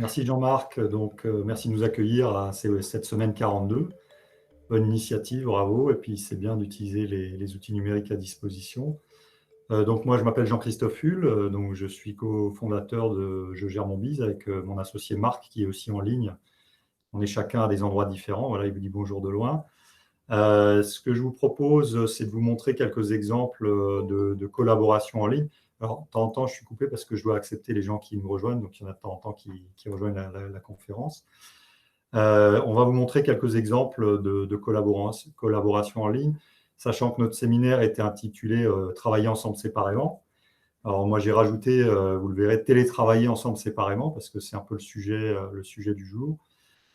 Merci Jean-Marc. Donc, merci de nous accueillir à cette semaine 42. Bonne initiative, bravo. Et puis, c'est bien d'utiliser les outils numériques à disposition. Donc, moi, je m'appelle Jean-Christophe Hull. Donc, je suis cofondateur de Je gère mon biz avec mon associé Marc qui est aussi en ligne. On est chacun à des endroits différents. Voilà, il vous dit bonjour de loin. Ce que je vous propose, c'est de vous montrer quelques exemples de collaboration en ligne. Alors, de temps en temps, je suis coupé parce que je dois accepter les gens qui me rejoignent, donc il y en a de temps en temps qui rejoignent la conférence. On va vous montrer quelques exemples de collaboration en ligne, sachant que notre séminaire était intitulé Travailler ensemble séparément. Alors moi, j'ai rajouté, vous le verrez, télétravailler ensemble séparément, parce que c'est un peu le sujet du jour.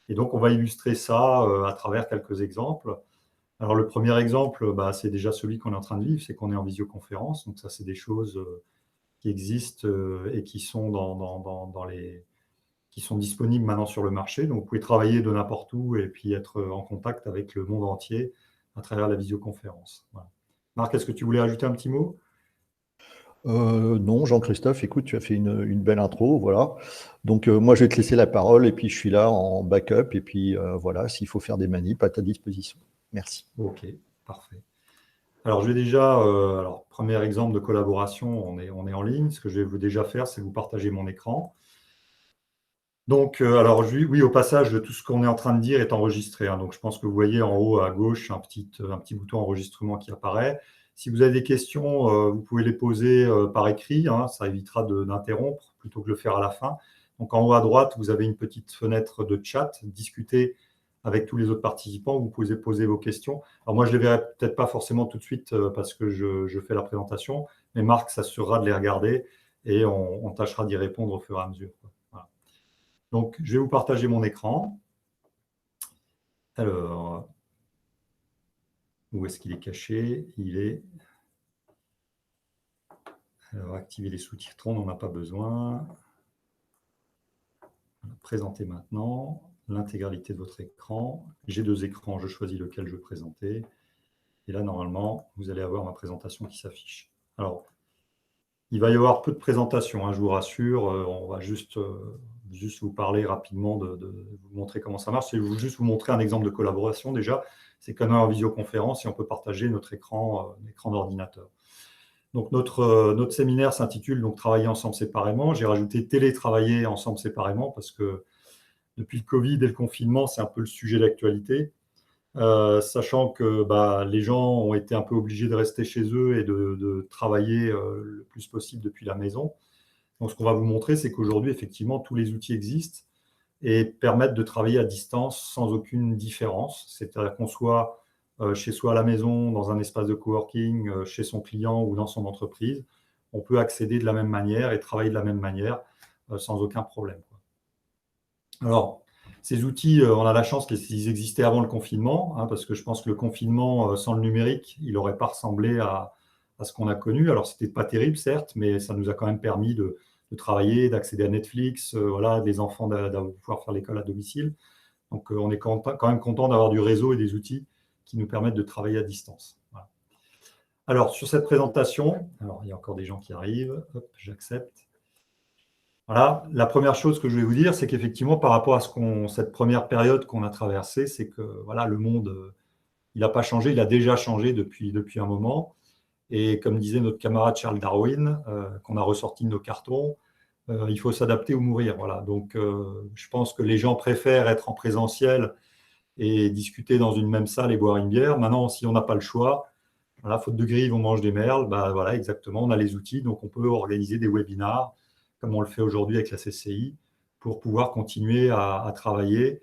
Et donc, on va illustrer ça à travers quelques exemples. Alors, le premier exemple, c'est déjà celui qu'on est en train de vivre, c'est qu'on est en visioconférence. Donc, ça, c'est des choses qui existent et qui sont qui sont disponibles maintenant sur le marché. Donc, vous pouvez travailler de n'importe où et puis être en contact avec le monde entier à travers la visioconférence. Voilà. Marc, est-ce que tu voulais ajouter un petit mot? Non, Jean-Christophe, écoute, tu as fait une belle intro, voilà. Donc, moi, je vais te laisser la parole et puis je suis là en backup. Et puis, voilà, s'il faut faire des manips, à ta disposition. Merci. Ok, parfait. Alors, je vais déjà, premier exemple de collaboration, on est en ligne. Ce que je vais vous déjà faire, c'est vous partager mon écran. Donc, oui, au passage, tout ce qu'on est en train de dire est enregistré, hein. Donc, je pense que vous voyez en haut à gauche un petit bouton enregistrement qui apparaît. Si vous avez des questions, vous pouvez les poser par écrit, hein. Ça évitera d'interrompre plutôt que de le faire à la fin. Donc, en haut à droite, vous avez une petite fenêtre de chat, discuter avec tous les autres participants. Vous pouvez poser vos questions. Alors, moi, je ne les verrai peut-être pas forcément tout de suite parce que je fais la présentation, mais Marc s'assurera de les regarder et on tâchera d'y répondre au fur et à mesure. Voilà. Donc, je vais vous partager mon écran. Alors, où est-ce qu'il est caché? Il est... Alors, activer les sous-titres, on n'en a pas besoin. Présenter maintenant l'intégralité de votre écran. J'ai deux écrans, je choisis lequel je veux présenter. Et là, normalement, vous allez avoir ma présentation qui s'affiche. Alors, il va y avoir peu de présentation, hein, je vous rassure. On va juste vous parler rapidement, de vous montrer comment ça marche. C'est juste vous montrer un exemple de collaboration déjà. C'est qu'on est en visioconférence et on peut partager notre écran d'ordinateur. Donc, notre séminaire s'intitule donc Travailler ensemble séparément. J'ai rajouté télétravailler ensemble séparément parce que depuis le Covid et le confinement, c'est un peu le sujet d'actualité. Sachant que les gens ont été un peu obligés de rester chez eux et de travailler le plus possible depuis la maison. Donc, ce qu'on va vous montrer, c'est qu'aujourd'hui, effectivement, tous les outils existent et permettent de travailler à distance sans aucune différence. C'est-à-dire qu'on soit chez soi à la maison, dans un espace de coworking, chez son client ou dans son entreprise, on peut accéder de la même manière et travailler de la même manière sans aucun problème. Alors, ces outils, on a la chance qu'ils existaient avant le confinement, hein, parce que je pense que le confinement, sans le numérique, il n'aurait pas ressemblé à ce qu'on a connu. Alors, c'était pas terrible, certes, mais ça nous a quand même permis de travailler, d'accéder à Netflix, voilà, des enfants de pouvoir faire l'école à domicile. Donc, on est quand même content d'avoir du réseau et des outils qui nous permettent de travailler à distance. Voilà. Alors, sur cette présentation, alors, il y a encore des gens qui arrivent. Hop, j'accepte. Voilà, la première chose que je vais vous dire, c'est qu'effectivement, par rapport à cette première période qu'on a traversée, c'est que voilà, le monde, il n'a pas changé, il a déjà changé depuis un moment. Et comme disait notre camarade Charles Darwin, qu'on a ressorti de nos cartons, il faut s'adapter ou mourir. Voilà. Donc, je pense que les gens préfèrent être en présentiel et discuter dans une même salle et boire une bière. Maintenant, si on n'a pas le choix, voilà, faute de grive, on mange des merles. Voilà, exactement, on a les outils, donc on peut organiser des webinars comme on le fait aujourd'hui avec la CCI, pour pouvoir continuer à travailler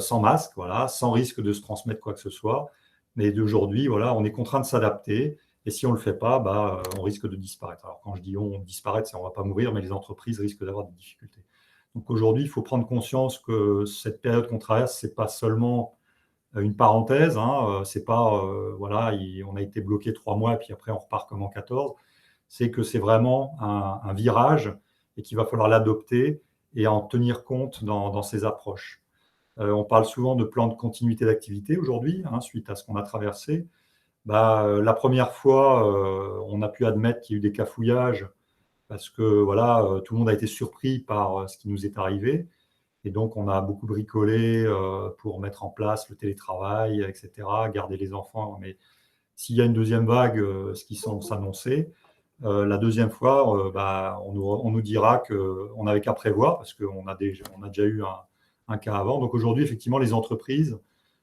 sans masque, voilà, sans risque de se transmettre quoi que ce soit. Mais d'aujourd'hui, voilà, on est contraint de s'adapter. Et si on ne le fait pas, on risque de disparaître. Alors, quand je dis on disparaître, c'est on ne va pas mourir, mais les entreprises risquent d'avoir des difficultés. Donc, aujourd'hui, il faut prendre conscience que cette période qu'on traverse, ce n'est pas seulement une parenthèse. Hein, c'est pas, voilà, on a été bloqué 3 mois, et puis après, on repart comme en 14. C'est que c'est vraiment un virage et qu'il va falloir l'adopter et en tenir compte dans ses approches. On parle souvent de plan de continuité d'activité aujourd'hui, hein, suite à ce qu'on a traversé. La première fois, on a pu admettre qu'il y a eu des cafouillages parce que voilà, tout le monde a été surpris par ce qui nous est arrivé. Et donc, on a beaucoup bricolé pour mettre en place le télétravail, etc., garder les enfants. Mais s'il y a une deuxième vague, ce qui semble s'annoncer, la deuxième fois, on nous dira qu'on n'avait qu'à prévoir parce qu'on a déjà eu un cas avant. Donc aujourd'hui, effectivement, les entreprises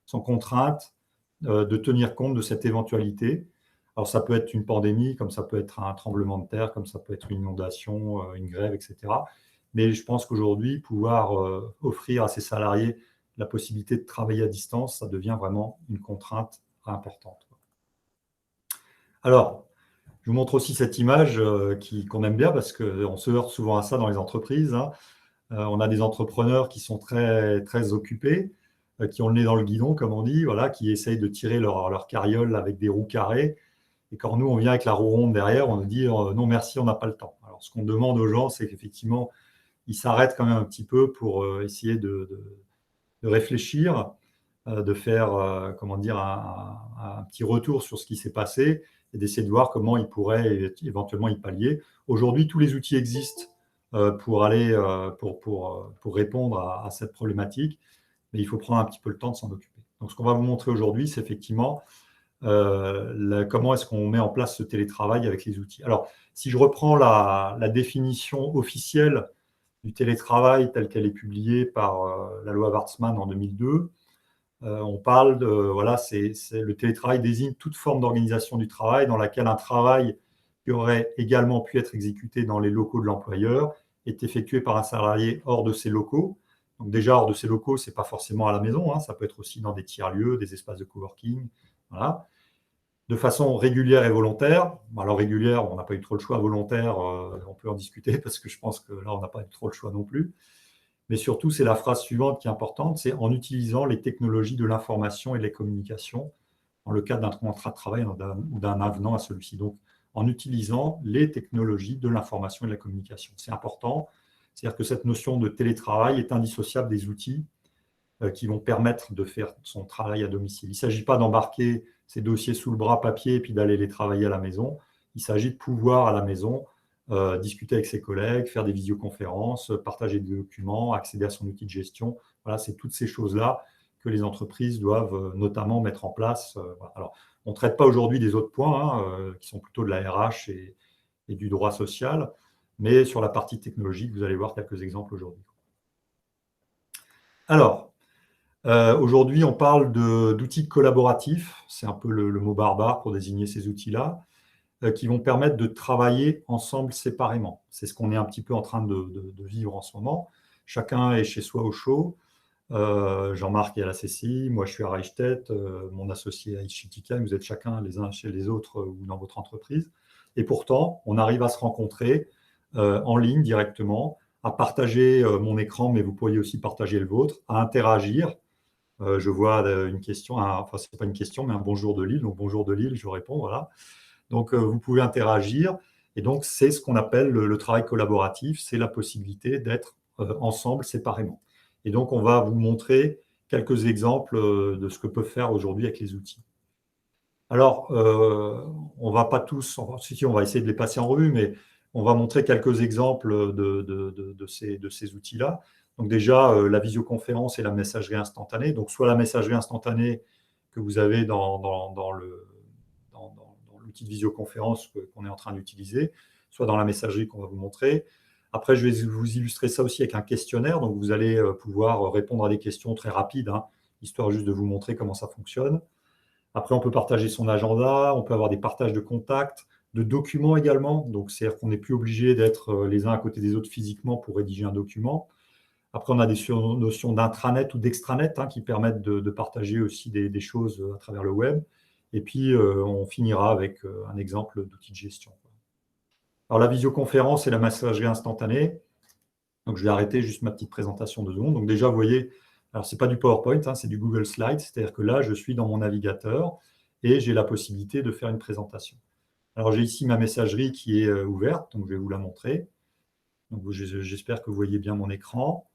sont contraintes de tenir compte de cette éventualité. Alors ça peut être une pandémie, comme ça peut être un tremblement de terre, comme ça peut être une inondation, une grève, etc. Mais je pense qu'aujourd'hui, pouvoir offrir à ses salariés la possibilité de travailler à distance, ça devient vraiment une contrainte importante. Alors, je vous montre aussi cette image qu'on aime bien parce qu'on se heurte souvent à ça dans les entreprises, hein. On a des entrepreneurs qui sont très, très occupés, qui ont le nez dans le guidon, comme on dit, voilà, qui essayent de tirer leur carriole avec des roues carrées. Et quand nous, on vient avec la roue ronde derrière, on nous dit non, merci, on n'a pas le temps. Alors, ce qu'on demande aux gens, c'est qu'effectivement, ils s'arrêtent quand même un petit peu pour essayer de réfléchir, de faire comment dire, un petit retour sur ce qui s'est passé et d'essayer de voir comment ils pourraient éventuellement y pallier. Aujourd'hui, tous les outils existent pour répondre à cette problématique, mais il faut prendre un petit peu le temps de s'en occuper. Donc, ce qu'on va vous montrer aujourd'hui, c'est effectivement comment est-ce qu'on met en place ce télétravail avec les outils. Alors, si je reprends la définition officielle du télétravail telle qu'elle est publiée par la loi Wartzman en 2002, on parle de, voilà, le télétravail désigne toute forme d'organisation du travail dans laquelle un travail qui aurait également pu être exécuté dans les locaux de l'employeur est effectué par un salarié hors de ses locaux. Donc déjà, hors de ses locaux, ce n'est pas forcément à la maison, hein, ça peut être aussi dans des tiers-lieux, des espaces de coworking, voilà. De façon régulière et volontaire. Alors régulière, on n'a pas eu trop le choix, volontaire, on peut en discuter parce que je pense que là, on n'a pas eu trop le choix non plus. Mais surtout, c'est la phrase suivante qui est importante, c'est en utilisant les technologies de l'information et de la communication dans le cadre d'un contrat de travail ou d'un avenant à celui-ci. Donc, en utilisant les technologies de l'information et de la communication. C'est important, c'est-à-dire que cette notion de télétravail est indissociable des outils qui vont permettre de faire son travail à domicile. Il ne s'agit pas d'embarquer ces dossiers sous le bras papier et puis d'aller les travailler à la maison. Il s'agit de pouvoir à la maison discuter avec ses collègues, faire des visioconférences, partager des documents, accéder à son outil de gestion. Voilà, c'est toutes ces choses-là que les entreprises doivent notamment mettre en place. Voilà. Alors, on ne traite pas aujourd'hui des autres points hein, qui sont plutôt de la RH et du droit social, mais sur la partie technologique, vous allez voir quelques exemples aujourd'hui. Alors, aujourd'hui, on parle d'outils collaboratifs, c'est un peu le mot barbare pour désigner ces outils-là, qui vont permettre de travailler ensemble séparément. C'est ce qu'on est un petit peu en train de vivre en ce moment. Chacun est chez soi au chaud. Jean-Marc est à la CCI, moi je suis à Reichstett, mon associé à Ishitika, vous êtes chacun les uns chez les autres ou dans votre entreprise. Et pourtant, on arrive à se rencontrer en ligne directement, à partager mon écran, mais vous pourriez aussi partager le vôtre, à interagir. Je vois une question, enfin ce n'est pas une question, mais un bonjour de Lille. Donc bonjour de Lille, je réponds, voilà. Donc vous pouvez interagir. Et donc c'est ce qu'on appelle le travail collaboratif, c'est la possibilité d'être ensemble séparément. Et donc on va vous montrer quelques exemples de ce que peuvent faire aujourd'hui avec les outils. Alors, on ne va pas tous, si on va essayer de les passer en revue, mais on va montrer quelques exemples de ces outils-là. Donc déjà, la visioconférence et la messagerie instantanée. Donc soit la messagerie instantanée que vous avez dans l'outil de visioconférence qu'on est en train d'utiliser, soit dans la messagerie qu'on va vous montrer. Après, je vais vous illustrer ça aussi avec un questionnaire. Donc vous allez pouvoir répondre à des questions très rapides, hein, histoire juste de vous montrer comment ça fonctionne. Après, on peut partager son agenda, on peut avoir des partages de contacts, de documents également. Donc, c'est-à-dire qu'on n'est plus obligé d'être les uns à côté des autres physiquement pour rédiger un document. Après, on a des notions d'intranet ou d'extranet hein, qui permettent de partager aussi des choses à travers le web. Et puis, on finira avec un exemple d'outil de gestion. Alors, la visioconférence et la messagerie instantanée. Donc, je vais arrêter juste ma petite présentation de secondes. Donc, déjà, vous voyez, alors ce n'est pas du PowerPoint, hein, c'est du Google Slides. C'est-à-dire que là, je suis dans mon navigateur et j'ai la possibilité de faire une présentation. Alors, j'ai ici ma messagerie qui est ouverte, donc je vais vous la montrer. Donc, j'espère que vous voyez bien mon écran.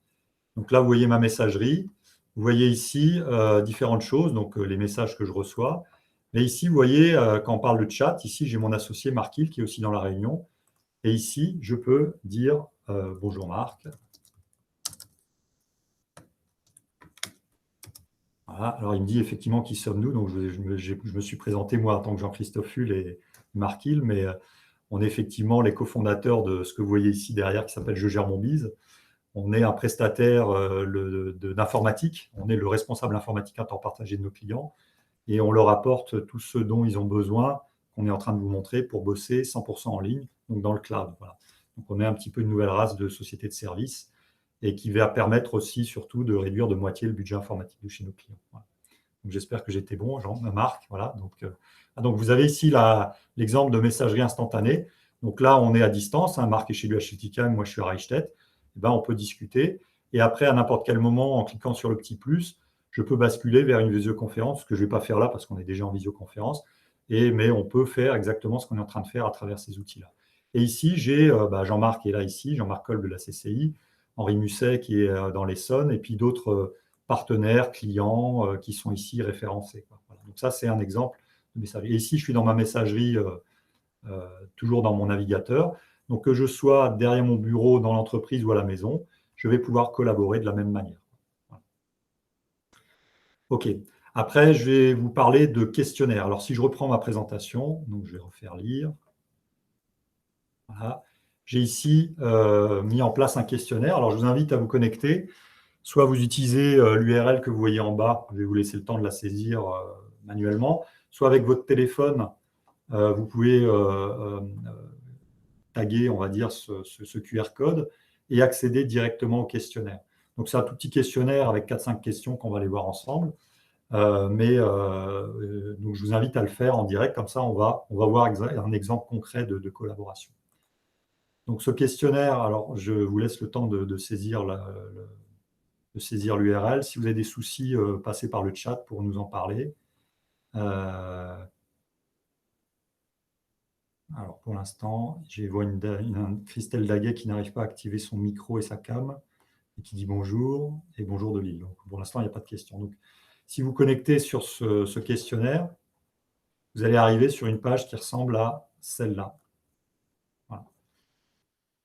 Donc là, vous voyez ma messagerie. Vous voyez ici différentes choses, donc les messages que je reçois. Mais ici, vous voyez, quand on parle de chat, ici, j'ai mon associé Marc-Yves qui est aussi dans la réunion. Et ici, je peux dire bonjour Marc. Voilà. Alors, il me dit effectivement qui sommes-nous. Donc, je me suis présenté, moi, en tant que Jean-Christophe Hull et Marc Hill, mais on est effectivement les cofondateurs de ce que vous voyez ici derrière qui s'appelle Je gère mon bise. On est un prestataire d'informatique. On est le responsable informatique à temps partagé de nos clients et on leur apporte tout ce dont ils ont besoin, qu'on est en train de vous montrer pour bosser 100% en ligne, donc dans le cloud. Voilà. Donc, on est un petit peu une nouvelle race de société de services et qui va permettre aussi, surtout, de réduire de moitié le budget informatique de chez nos clients. Voilà. Donc, j'espère que j'étais bon, Marc. Voilà. Donc, vous avez ici l'exemple de messagerie instantanée. Donc là, on est à distance. Marc est chez lui à Schiltigheim, moi je suis à Reichstätt. On peut discuter. Et après, à n'importe quel moment, en cliquant sur le petit plus, je peux basculer vers une visioconférence, ce que je ne vais pas faire là parce qu'on est déjà en visioconférence. Mais on peut faire exactement ce qu'on est en train de faire à travers ces outils-là. Et ici, j'ai Jean-Marc qui est là ici, Jean-Marc Kolb de la CCI, Henri Musset qui est dans l'Essonne, et puis d'autres partenaires, clients qui sont ici référencés. Voilà. Donc ça, c'est un exemple de messagerie. Et ici, je suis dans ma messagerie, toujours dans mon navigateur. Donc que je sois derrière mon bureau, dans l'entreprise ou à la maison, je vais pouvoir collaborer de la même manière. Voilà. OK. Après, je vais vous parler de questionnaires. Alors, si je reprends ma présentation, donc je vais refaire lire. Voilà. J'ai ici mis en place un questionnaire. Alors, je vous invite à vous connecter. Soit vous utilisez l'URL que vous voyez en bas, je vais vous laisser le temps de la saisir manuellement, soit avec votre téléphone, vous pouvez taguer, on va dire, ce QR code et accéder directement au questionnaire. Donc, c'est un tout petit questionnaire avec 4-5 questions qu'on va aller voir ensemble. Donc, je vous invite à le faire en direct, comme ça, on va voir un exemple concret de collaboration. Donc, ce questionnaire, alors, je vous laisse le temps de saisir l'URL. Si vous avez des soucis, passez par le chat pour nous en parler. Alors, pour l'instant, je vois une Christelle Daguet qui n'arrive pas à activer son micro et sa cam et qui dit bonjour et bonjour de Lille. Donc, pour l'instant, il n'y a pas de questions. Donc, si vous connectez sur ce questionnaire, vous allez arriver sur une page qui ressemble à celle-là. Voilà.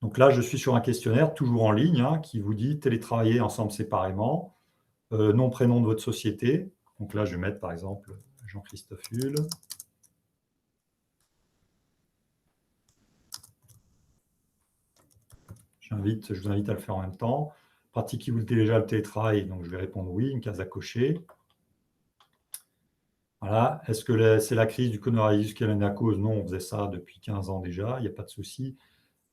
Donc là, je suis sur un questionnaire, toujours en ligne, qui vous dit télétravailler ensemble séparément, nom, prénom de votre société. Donc là, je vais mettre par exemple Jean-Christophe Hull. Je vous invite à le faire en même temps. Pratiquez-vous déjà le télétravail? Donc je vais répondre oui, une case à cocher. Voilà. Est-ce que c'est la crise du coronavirus qui est la cause? Non, on faisait ça depuis 15 ans déjà, il n'y a pas de souci.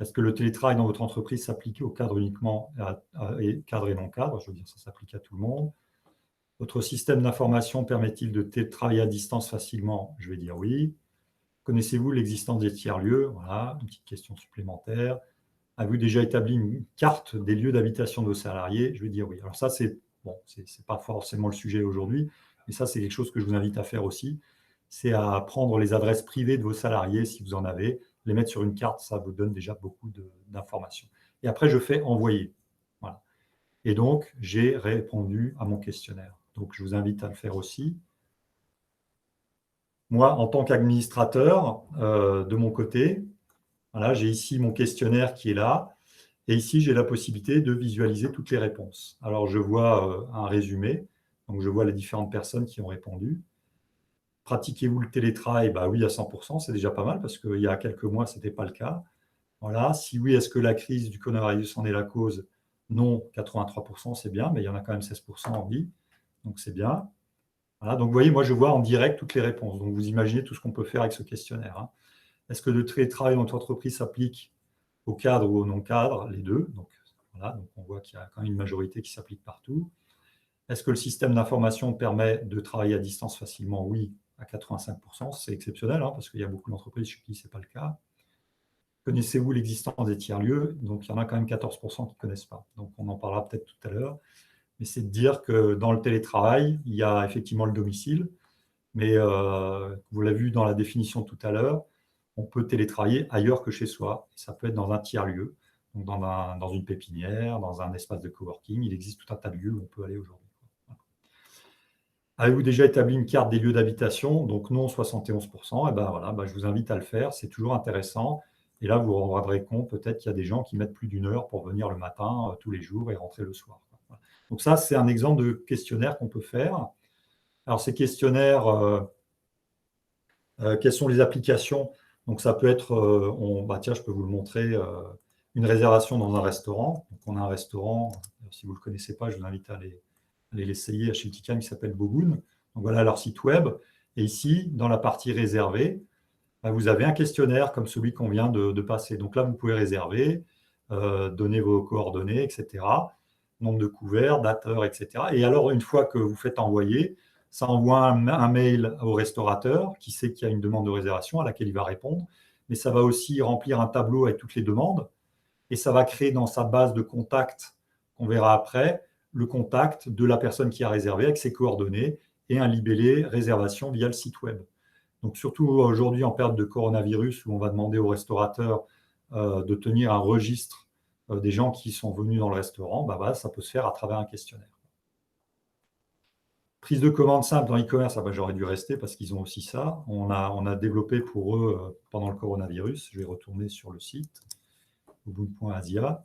Est-ce que le télétravail dans votre entreprise s'applique au cadre uniquement, et cadre et non cadre? Je veux dire, ça s'applique à tout le monde. Votre système d'information permet-il de télétravailler à distance facilement? Je vais dire oui. Connaissez-vous l'existence des tiers-lieux? Voilà, une petite question supplémentaire. Avez-vous déjà établi une carte des lieux d'habitation de vos salariés? Je vais dire oui. Alors ça, c'est pas forcément le sujet aujourd'hui, mais ça, c'est quelque chose que je vous invite à faire aussi. C'est à prendre les adresses privées de vos salariés, si vous en avez, les mettre sur une carte, ça vous donne déjà beaucoup d'informations. Et après, je fais envoyer. Voilà. Et donc, j'ai répondu à mon questionnaire. Donc, je vous invite à le faire aussi. Moi, en tant qu'administrateur, de mon côté, voilà, j'ai ici mon questionnaire qui est là. Et ici, j'ai la possibilité de visualiser toutes les réponses. Alors, je vois un résumé. Donc, je vois les différentes personnes qui ont répondu. Pratiquez-vous le télétravail? Oui, à 100%, c'est déjà pas mal parce qu'il y a quelques mois, ce n'était pas le cas. Voilà. Si oui, est-ce que la crise du coronavirus en est la cause? Non, 83%, c'est bien, mais il y en a quand même 16% en oui. Donc, c'est bien. Voilà. Donc, vous voyez, moi, je vois en direct toutes les réponses. Donc, vous imaginez tout ce qu'on peut faire avec ce questionnaire. Est-ce que le télétravail dans votre entreprise s'applique au cadre ou au non-cadre? Les deux. Donc, voilà, donc on voit qu'il y a quand même une majorité qui s'applique partout. Est-ce que le système d'information permet de travailler à distance facilement? Oui, à 85%. C'est exceptionnel, parce qu'il y a beaucoup d'entreprises chez qui ce n'est pas le cas. Connaissez-vous l'existence des tiers-lieux? Donc, il y en a quand même 14% qui ne connaissent pas. Donc, on en parlera peut-être tout à l'heure. Mais c'est de dire que dans le télétravail, il y a effectivement le domicile. Mais vous l'avez vu dans la définition tout à l'heure, on peut télétravailler ailleurs que chez soi. Ça peut être dans un tiers-lieu, donc dans une pépinière, dans un espace de coworking. Il existe tout un tas de lieux où on peut aller aujourd'hui. Avez-vous déjà établi une carte des lieux d'habitation? Donc non, 71%. Et voilà, je vous invite à le faire. C'est toujours intéressant. Et là, vous vous rendrez compte peut-être qu'il y a des gens qui mettent plus d'une heure pour venir le matin tous les jours et rentrer le soir. Donc ça, c'est un exemple de questionnaire qu'on peut faire. Alors, ces questionnaires, quelles sont les applications? Donc, ça peut être, tiens, je peux vous le montrer, une réservation dans un restaurant. Donc, on a un restaurant, si vous ne le connaissez pas, je vous invite à aller l'essayer à Schiltigheim, qui s'appelle Boboon. Donc, voilà leur site web. Et ici, dans la partie réservée, vous avez un questionnaire comme celui qu'on vient de passer. Donc là, vous pouvez réserver, donner vos coordonnées, etc., nombre de couverts, date, heure, etc. Et alors, une fois que vous faites envoyer, ça envoie un mail au restaurateur qui sait qu'il y a une demande de réservation à laquelle il va répondre, mais ça va aussi remplir un tableau avec toutes les demandes et ça va créer dans sa base de contacts, qu'on verra après, le contact de la personne qui a réservé avec ses coordonnées et un libellé réservation via le site web. Donc surtout aujourd'hui en période de coronavirus où on va demander aux restaurateurs de tenir un registre des gens qui sont venus dans le restaurant, ça peut se faire à travers un questionnaire. Prise de commande simple dans e-commerce, j'aurais dû rester parce qu'ils ont aussi ça. On a développé pour eux pendant le coronavirus. Je vais retourner sur le site, boboon.asia.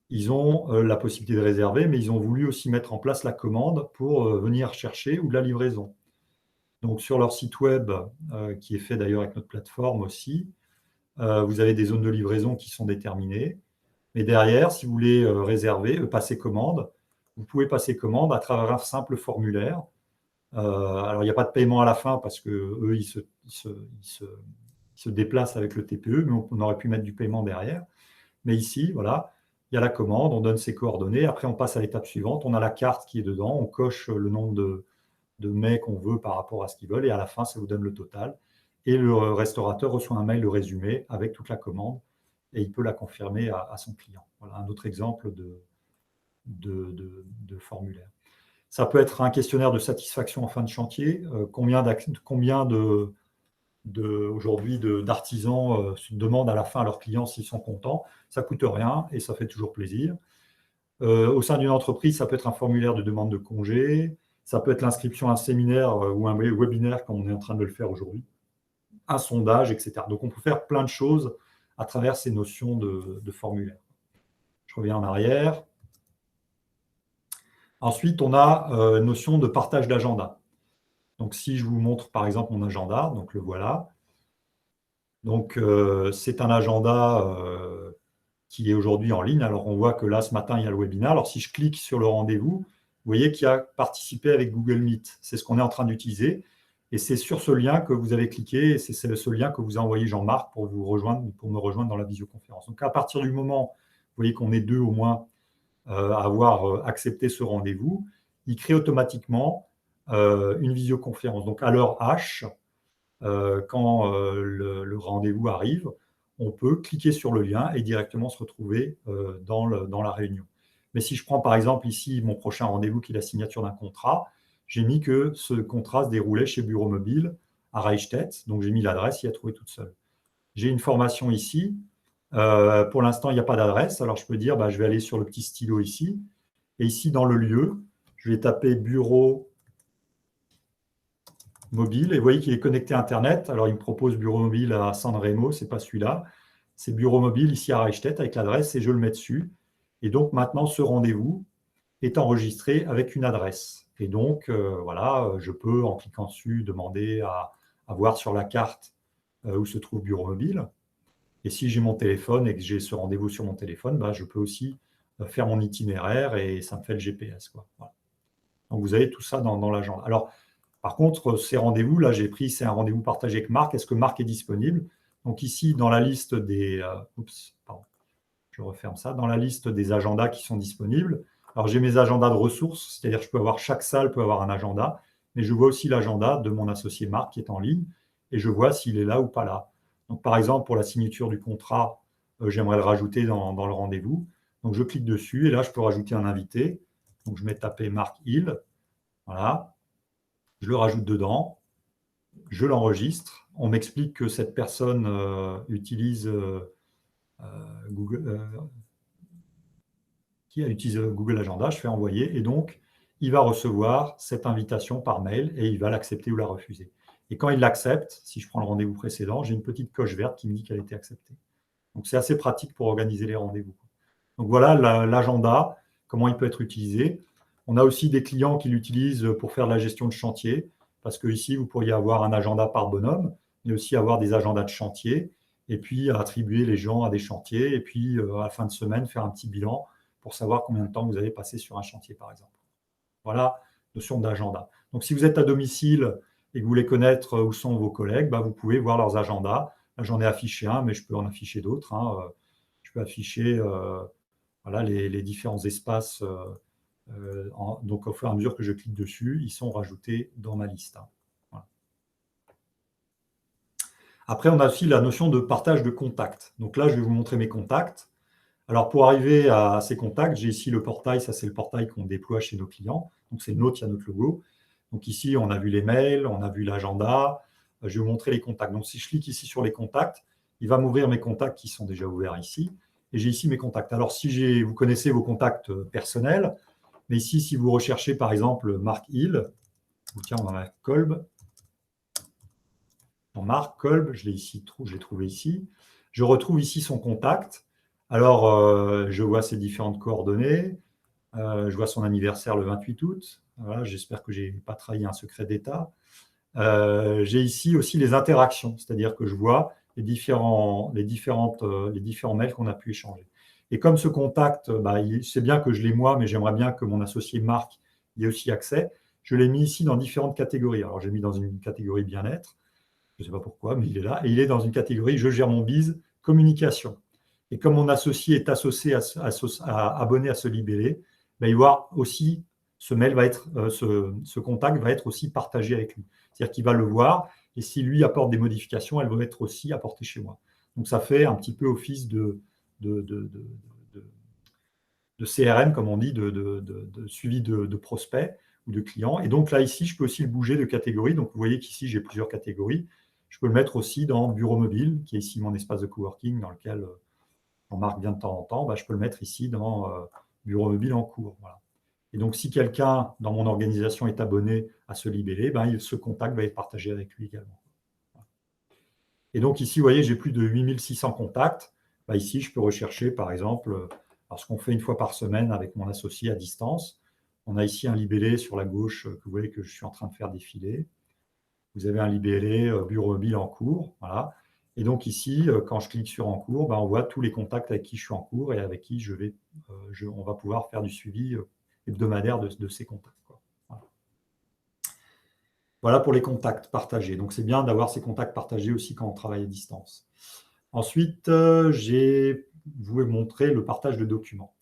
Ils ont la possibilité de réserver, mais ils ont voulu aussi mettre en place la commande pour venir chercher ou de la livraison. Donc sur leur site web, qui est fait d'ailleurs avec notre plateforme aussi, vous avez des zones de livraison qui sont déterminées. Mais derrière, si vous voulez réserver, passer commande, vous pouvez passer commande à travers un simple formulaire. Alors, il n'y a pas de paiement à la fin parce qu'eux, ils se déplacent avec le TPE, mais on aurait pu mettre du paiement derrière. Mais ici, voilà, il y a la commande, on donne ses coordonnées. Après, on passe à l'étape suivante. On a la carte qui est dedans, on coche le nombre de mets qu'on veut par rapport à ce qu'ils veulent. Et à la fin, ça vous donne le total. Et le restaurateur reçoit un mail, le résumé, avec toute la commande. Et il peut la confirmer à son client. Voilà un autre exemple de formulaire. Ça peut être un questionnaire de satisfaction en fin de chantier. Combien aujourd'hui d'artisans se demandent à la fin à leurs clients s'ils sont contents. Ça ne coûte rien et ça fait toujours plaisir. Au sein d'une entreprise, ça peut être un formulaire de demande de congé. Ça peut être l'inscription à un séminaire ou un webinaire comme on est en train de le faire aujourd'hui. Un sondage, etc. Donc, on peut faire plein de choses à travers ces notions de formulaire. Je reviens en arrière. Ensuite, on a une notion de partage d'agenda. Donc, si je vous montre par exemple mon agenda, donc le voilà. Donc, c'est un agenda qui est aujourd'hui en ligne. Alors, on voit que là, ce matin, il y a le webinaire. Alors, si je clique sur le rendez-vous, vous voyez qu'il y a participé avec Google Meet. C'est ce qu'on est en train d'utiliser. Et c'est sur ce lien que vous avez cliqué. Et c'est ce lien que vous a envoyé Jean-Marc pour me rejoindre dans la visioconférence. Donc, à partir du moment, vous voyez qu'on est deux au moins à avoir accepté ce rendez-vous, il crée automatiquement une visioconférence. Donc, à l'heure H, quand le rendez-vous arrive, on peut cliquer sur le lien et directement se retrouver dans la réunion. Mais si je prends par exemple ici mon prochain rendez-vous qui est la signature d'un contrat, j'ai mis que ce contrat se déroulait chez Bureau Mobile à Reichstätt, donc j'ai mis l'adresse, il a trouvé toute seule. J'ai une formation ici. Pour l'instant, il n'y a pas d'adresse, alors je peux dire je vais aller sur le petit stylo ici, et ici dans le lieu, je vais taper Bureau Mobile, et vous voyez qu'il est connecté à Internet. Alors, il me propose Bureau Mobile à San Remo, ce n'est pas celui-là. C'est Bureau Mobile ici à Reichstätt avec l'adresse et je le mets dessus. Et donc, maintenant, ce rendez-vous est enregistré avec une adresse. Et donc, voilà, je peux, en cliquant dessus, demander à voir sur la carte où se trouve Bureau Mobile. Et si j'ai mon téléphone et que j'ai ce rendez-vous sur mon téléphone, je peux aussi faire mon itinéraire et ça me fait le GPS, quoi. Voilà. Donc, vous avez tout ça dans l'agenda. Alors, par contre, ces rendez-vous, là, j'ai pris, c'est un rendez-vous partagé avec Marc. Est-ce que Marc est disponible? Donc ici, dans la liste des... je referme ça. Dans la liste des agendas qui sont disponibles, alors j'ai mes agendas de ressources, c'est-à-dire que je peux avoir, chaque salle peut avoir un agenda, mais je vois aussi l'agenda de mon associé Marc qui est en ligne, et je vois s'il est là ou pas là. Donc par exemple, pour la signature du contrat, j'aimerais le rajouter dans le rendez-vous. Donc je clique dessus, et là, je peux rajouter un invité. Donc je mets taper Marc Hill. Voilà. Je le rajoute dedans, je l'enregistre. On m'explique que cette personne utilise Google, qui a utilisé Google Agenda. Je fais envoyer et donc il va recevoir cette invitation par mail et il va l'accepter ou la refuser. Et quand il l'accepte, si je prends le rendez-vous précédent, j'ai une petite coche verte qui me dit qu'elle a été acceptée. Donc c'est assez pratique pour organiser les rendez-vous. Donc voilà l'agenda, comment il peut être utilisé. On a aussi des clients qui l'utilisent pour faire de la gestion de chantier. parce que ici, vous pourriez avoir un agenda par bonhomme, mais aussi avoir des agendas de chantier, et puis attribuer les gens à des chantiers, et puis à la fin de semaine, faire un petit bilan pour savoir combien de temps vous avez passé sur un chantier, par exemple. Voilà, notion d'agenda. Donc, si vous êtes à domicile et que vous voulez connaître où sont vos collègues, vous pouvez voir leurs agendas. Là, j'en ai affiché un, mais je peux en afficher d'autres. Je peux afficher voilà, les différents espaces. Donc, au fur et à mesure que je clique dessus, ils sont rajoutés dans ma liste. Voilà. Après, on a aussi la notion de partage de contacts. Donc là, je vais vous montrer mes contacts. Alors, pour arriver à ces contacts, j'ai ici le portail. Ça, c'est le portail qu'on déploie chez nos clients. Donc, c'est le nôtre, il y a notre logo. Donc ici, on a vu les mails, on a vu l'agenda. Je vais vous montrer les contacts. Donc, si je clique ici sur les contacts, il va m'ouvrir mes contacts qui sont déjà ouverts ici. Et j'ai ici mes contacts. Alors, si vous connaissez vos contacts personnels, mais ici, si vous recherchez, par exemple, Marc Hill, tiens, on va mettre Kolb. Dans Marc Kolb, je l'ai trouvé ici. Je retrouve ici son contact. Alors, je vois ses différentes coordonnées. Je vois son anniversaire le 28 août. Voilà, j'espère que je n'ai pas trahi un secret d'État. J'ai ici aussi les interactions, c'est-à-dire que je vois les différents mails qu'on a pu échanger. Et comme ce contact, c'est bien que je l'ai moi, mais j'aimerais bien que mon associé Marc y ait aussi accès. Je l'ai mis ici dans différentes catégories. Alors, j'ai mis dans une catégorie bien-être, je ne sais pas pourquoi, mais il est là. Et il est dans une catégorie « Je gère mon biz, communication ». Et comme mon associé est abonné à ce libellé, il va y voir aussi, ce contact va être aussi partagé avec lui. C'est-à-dire qu'il va le voir, et si lui apporte des modifications, elles vont être aussi apportées chez moi. Donc, ça fait un petit peu office de CRM, comme on dit, de suivi de prospects ou de clients. Et donc, là, ici, je peux aussi le bouger de catégorie. Donc, vous voyez qu'ici, j'ai plusieurs catégories. Je peux le mettre aussi dans bureau mobile, qui est ici mon espace de coworking dans lequel on marque bien de temps en temps. Je peux le mettre ici dans bureau mobile en cours. Voilà. Et donc, si quelqu'un dans mon organisation est abonné à ce libellé, ce contact va être partagé avec lui également. Et donc, ici, vous voyez, j'ai plus de 8600 contacts. Ici, je peux rechercher, par exemple, ce qu'on fait une fois par semaine avec mon associé à distance. On a ici un libellé sur la gauche que vous voyez que je suis en train de faire défiler. Vous avez un libellé bureau mobile en cours. Voilà. Et donc ici, quand je clique sur en cours, on voit tous les contacts avec qui je suis en cours et avec qui on va pouvoir faire du suivi hebdomadaire de ces contacts. Voilà pour les contacts partagés. Donc, c'est bien d'avoir ces contacts partagés aussi quand on travaille à distance. Ensuite, j'ai voulu montrer le partage de documents.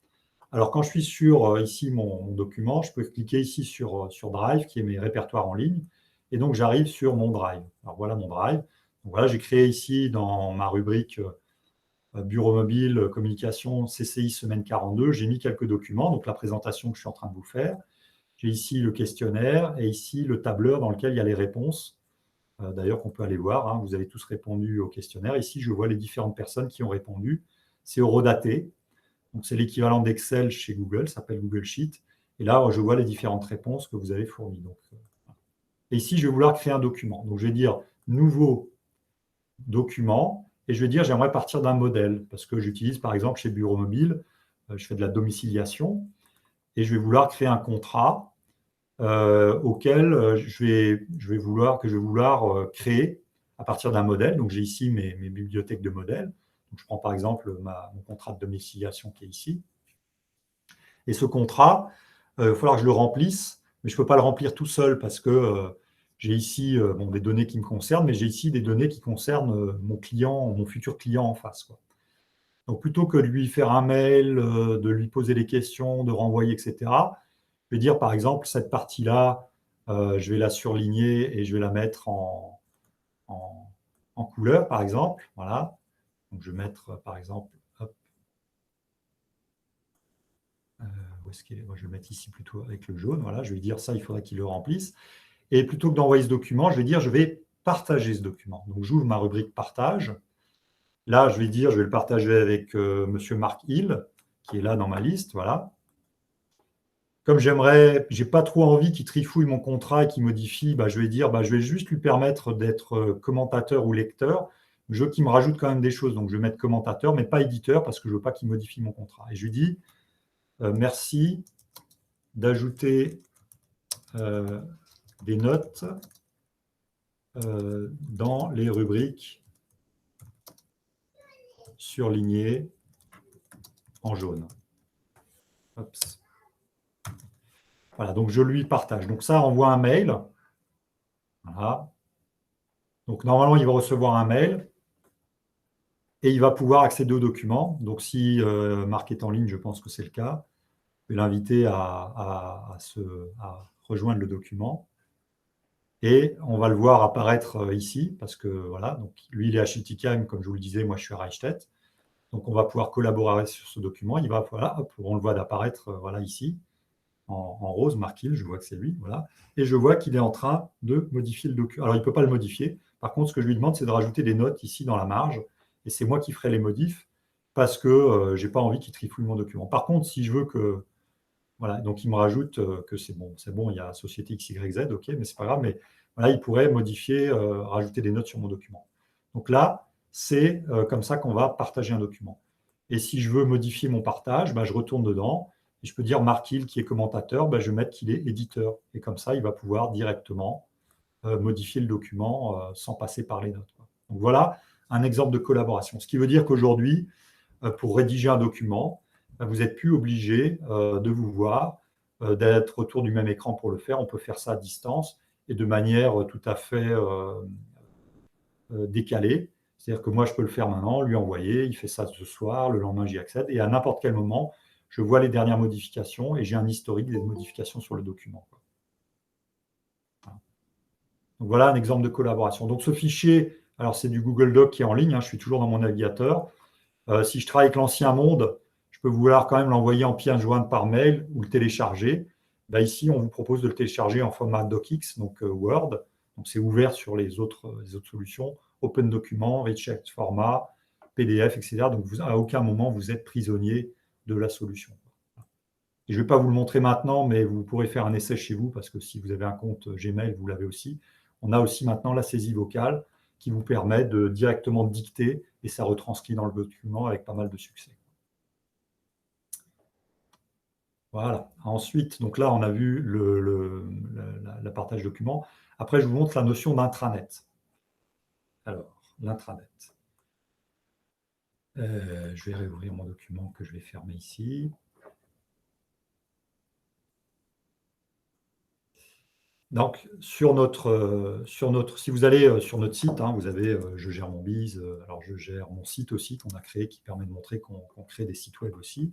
Alors, quand je suis sur ici mon document, je peux cliquer ici sur Drive, qui est mes répertoires en ligne. Et donc, j'arrive sur mon Drive. Alors, voilà mon Drive. Donc, voilà, j'ai créé ici dans ma rubrique Bureau mobile, communication, CCI, semaine 42. J'ai mis quelques documents, donc la présentation que je suis en train de vous faire. J'ai ici le questionnaire et ici le tableur dans lequel il y a les réponses. D'ailleurs, qu'on peut aller voir. Vous avez tous répondu au questionnaire. Ici, je vois les différentes personnes qui ont répondu. C'est horodaté. Donc, c'est l'équivalent d'Excel chez Google, ça s'appelle Google Sheet. Et là, je vois les différentes réponses que vous avez fournies. Donc, et ici, je vais vouloir créer un document. Donc, je vais dire « Nouveau document » et je vais dire « J'aimerais partir d'un modèle » parce que j'utilise, par exemple, chez Bureau Mobile, je fais de la domiciliation et je vais vouloir créer un contrat auquel je vais vouloir créer à partir d'un modèle. Donc, j'ai ici mes bibliothèques de modèles. Donc, je prends par exemple mon contrat de domiciliation qui est ici. Et ce contrat, il va falloir que je le remplisse, mais je ne peux pas le remplir tout seul parce que j'ai ici des données qui me concernent, mais j'ai ici des données qui concernent mon client, mon futur client en face. Donc, plutôt que de lui faire un mail, de lui poser des questions, de renvoyer, etc., je vais dire, par exemple, cette partie-là, je vais la surligner et je vais la mettre en couleur, par exemple. Voilà. Donc, je vais mettre, par exemple, hop, où est-ce qu'il est ? Moi, je vais le mettre ici plutôt avec le jaune. Voilà, je vais dire ça, il faudrait qu'il le remplisse. Et plutôt que d'envoyer ce document, je vais dire, je vais partager ce document. Donc, j'ouvre ma rubrique partage. Là, je vais dire, je vais le partager avec monsieur Marc Hill, qui est là dans ma liste. Voilà. Comme je n'ai pas trop envie qu'il trifouille mon contrat et qu'il modifie, je vais dire, je vais juste lui permettre d'être commentateur ou lecteur. Je veux qu'il me rajoute quand même des choses. Donc, je vais mettre commentateur, mais pas éditeur, parce que je ne veux pas qu'il modifie mon contrat. Et je lui dis, merci d'ajouter des notes dans les rubriques surlignées en jaune. Oups. Voilà, donc je lui partage. Donc ça envoie un mail. Voilà. Donc normalement, il va recevoir un mail et il va pouvoir accéder au document. Donc si Marc est en ligne, je pense que c'est le cas, je vais l'inviter à rejoindre le document. Et on va le voir apparaître ici, parce que voilà, donc lui il est à Schiltigheim, comme je vous le disais, moi je suis à Reichstätt. Donc on va pouvoir collaborer sur ce document. Il va, voilà, hop, on le voit d'apparaître voilà, ici, en rose, marqué, je vois que c'est lui, voilà. Et je vois qu'il est en train de modifier le document. Alors il ne peut pas le modifier. Par contre, ce que je lui demande, c'est de rajouter des notes ici dans la marge. Et c'est moi qui ferai les modifs, parce que je n'ai pas envie qu'il trifouille mon document. Par contre, si je veux que voilà, donc il me rajoute que c'est bon, il y a société XYZ, ok, mais c'est pas grave, mais voilà, il pourrait modifier, rajouter des notes sur mon document. Donc là, c'est comme ça qu'on va partager un document. Et si je veux modifier mon partage, je retourne dedans et je peux dire Marc-Hill qui est commentateur, je vais mettre qu'il est éditeur. Et comme ça, il va pouvoir directement modifier le document sans passer par les notes. Donc voilà un exemple de collaboration. Ce qui veut dire qu'aujourd'hui, pour rédiger un document, vous n'êtes plus obligé de vous voir, d'être autour du même écran pour le faire. On peut faire ça à distance et de manière tout à fait décalée. C'est-à-dire que moi, je peux le faire maintenant, lui envoyer, il fait ça ce soir, le lendemain, j'y accède. Et à n'importe quel moment, je vois les dernières modifications et j'ai un historique des modifications sur le document. Donc voilà un exemple de collaboration. Donc ce fichier, alors c'est du Google Doc qui est en ligne, je suis toujours dans mon navigateur. Si je travaille avec l'ancien monde, je peux vouloir quand même l'envoyer en pièce jointe par mail ou le télécharger. Ici, on vous propose de le télécharger en format DocX, donc Word. Donc c'est ouvert sur les autres solutions, Open Document, Richest Format, PDF, etc. Donc à aucun moment, vous êtes prisonnier de la solution. Et je ne vais pas vous le montrer maintenant, mais vous pourrez faire un essai chez vous, parce que si vous avez un compte Gmail, vous l'avez aussi. On a aussi maintenant la saisie vocale qui vous permet de directement dicter et ça retranscrit dans le document avec pas mal de succès. Voilà. Ensuite, donc là, on a vu la partage document. Après, je vous montre la notion d'intranet. Alors, l'intranet. Je vais réouvrir mon document que je vais fermer ici. Donc, si vous allez sur notre site, vous avez Je gère mon biz, alors je gère mon site aussi qu'on a créé, qui permet de montrer qu'on crée des sites web aussi.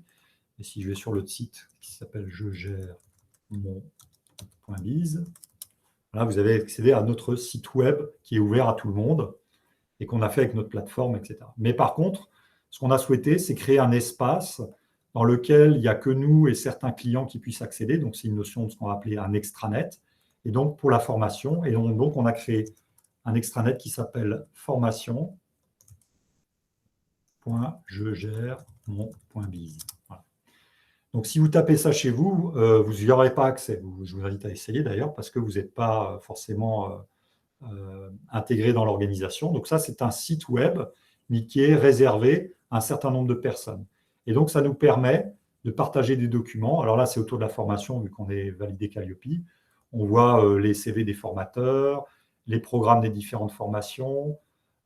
Et si je vais sur le site qui s'appelle Je gère mon.biz, là, vous avez accédé à notre site web qui est ouvert à tout le monde et qu'on a fait avec notre plateforme, etc. Mais par contre, ce qu'on a souhaité, c'est créer un espace dans lequel il n'y a que nous et certains clients qui puissent accéder. Donc, c'est une notion de ce qu'on va appeler un extranet. Et donc, pour la formation, et donc on a créé un extranet qui s'appelle formation.jegère-mon.biz. Voilà. Donc, si vous tapez ça chez vous, vous n'y aurez pas accès. Je vous invite à essayer d'ailleurs, parce que vous n'êtes pas forcément intégré dans l'organisation. Donc, ça, c'est un site web, mais qui est réservé à un certain nombre de personnes. Et donc, ça nous permet de partager des documents. Alors là, c'est autour de la formation, vu qu'on est validé Calliope. On voit les CV des formateurs, les programmes des différentes formations,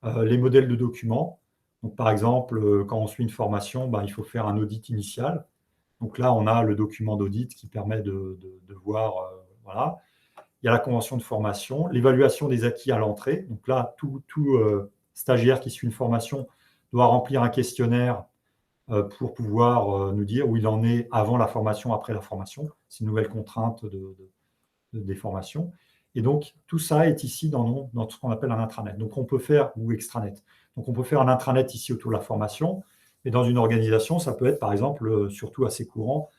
les modèles de documents. Donc, par exemple, quand on suit une formation, il faut faire un audit initial. Donc là, on a le document d'audit qui permet de voir, voilà. Il y a la convention de formation, l'évaluation des acquis à l'entrée. Donc là, tout stagiaire qui suit une formation doit remplir un questionnaire pour pouvoir nous dire où il en est avant la formation, après la formation. C'est une nouvelle contrainte des formations. Et donc, tout ça est ici dans ce qu'on appelle un intranet. Donc, on peut faire, ou extranet. Donc, on peut faire un intranet ici autour de la formation. Et dans une organisation, ça peut être, par exemple, surtout assez courant,